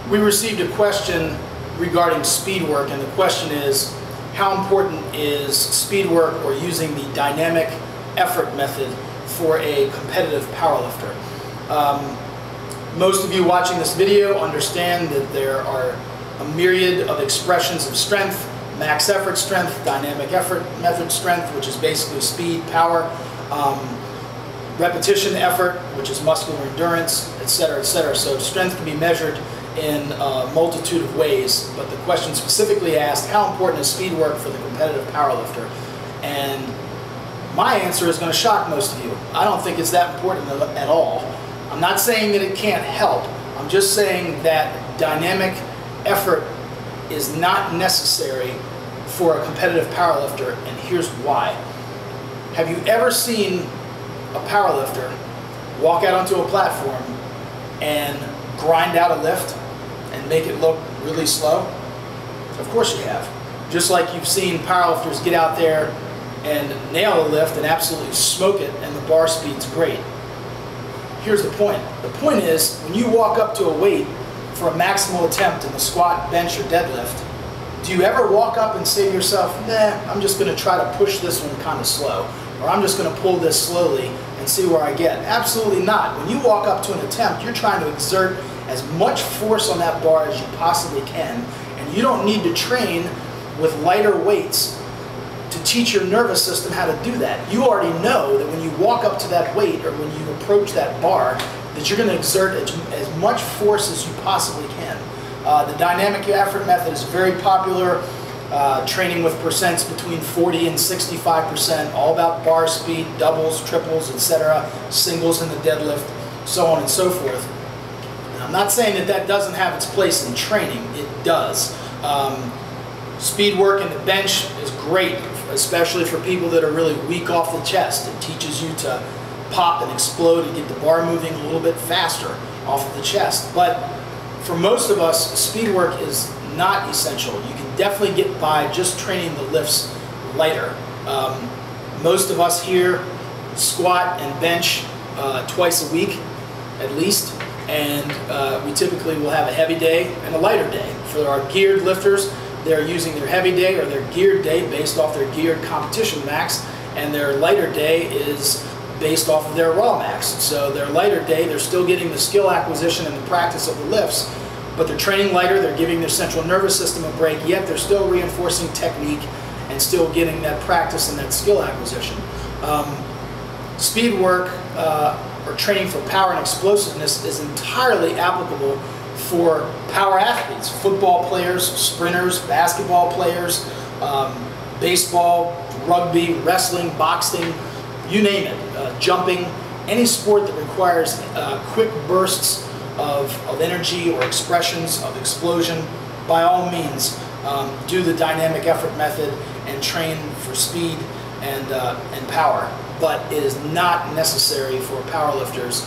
We received a question regarding speed work, and the question is, how important is speed work or using the dynamic effort method for a competitive powerlifter? Most of you watching this video understand that there are a myriad of expressions of strength: max effort strength, dynamic effort method strength, which is basically speed, power, repetition effort, which is muscular endurance, etc., etc. So strength can be measured in a multitude of ways, but the question specifically asked, how important is speed work for the competitive powerlifter? And my answer is going to shock most of you. I don't think it's that important at all. I'm not saying that it can't help. I'm just saying that dynamic effort is not necessary for a competitive powerlifter, and here's why. Have you ever seen a powerlifter walk out onto a platform and grind out a lift and make it look really slow? Of course you have. Just like you've seen powerlifters get out there and nail a lift and absolutely smoke it, and the bar speed's great. Here's the point. The point is, when you walk up to a weight for a maximal attempt in the squat, bench, or deadlift, do you ever walk up and say to yourself, nah, I'm just going to try to push this one kind of slow, or I'm just going to pull this slowly and see where I get? Absolutely not. When you walk up to an attempt, you're trying to exert as much force on that bar as you possibly can, and you don't need to train with lighter weights to teach your nervous system how to do that. You already know that when you walk up to that weight or when you approach that bar, that you're going to exert as much force as you possibly can. The dynamic effort method is very popular, training with percents between 40 and 65%, all about bar speed, doubles, triples, etc., singles in the deadlift, so on and so forth. And I'm not saying that that doesn't have its place in training. It does. Speed work in the bench is great, especially for people that are really weak off the chest. It teaches you to pop and explode and get the bar moving a little bit faster off of the chest. But for most of us, speed work is not essential. You can definitely get by just training the lifts lighter. Most of us here squat and bench twice a week at least, and we typically will have a heavy day and a lighter day. For our geared lifters, they're using their heavy day or their geared day based off their geared competition max, and their lighter day is based off of their raw max. So their lighter day, they're still getting the skill acquisition and the practice of the lifts, but they're training lighter, they're giving their central nervous system a break, yet they're still reinforcing technique and still getting that practice and that skill acquisition. Speed work or training for power and explosiveness is entirely applicable for power athletes, football players, sprinters, basketball players, baseball, rugby, wrestling, boxing, you name it, jumping, any sport that requires quick bursts of energy or expressions of explosion. By all means, do the dynamic effort method and train for speed and power, but it is not necessary for powerlifters.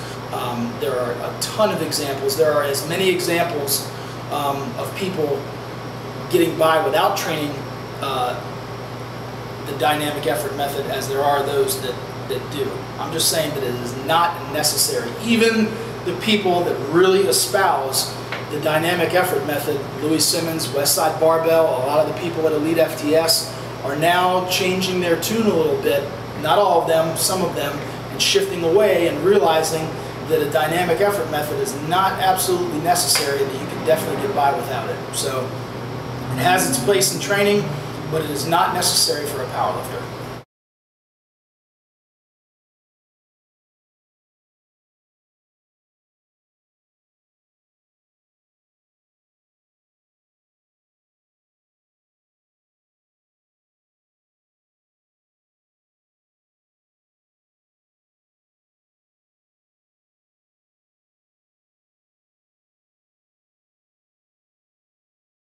There are a ton of examples. There are as many examples of people getting by without training the dynamic effort method as there are those that do. I'm just saying that it is not necessary. Even the people that really espouse the dynamic effort method, Louis Simmons, Westside Barbell, a lot of the people at Elite FTS are now changing their tune a little bit, not all of them, some of them, and shifting away and realizing that a dynamic effort method is not absolutely necessary, that you can definitely get by without it. So it has its place in training, but it is not necessary for a powerlifter.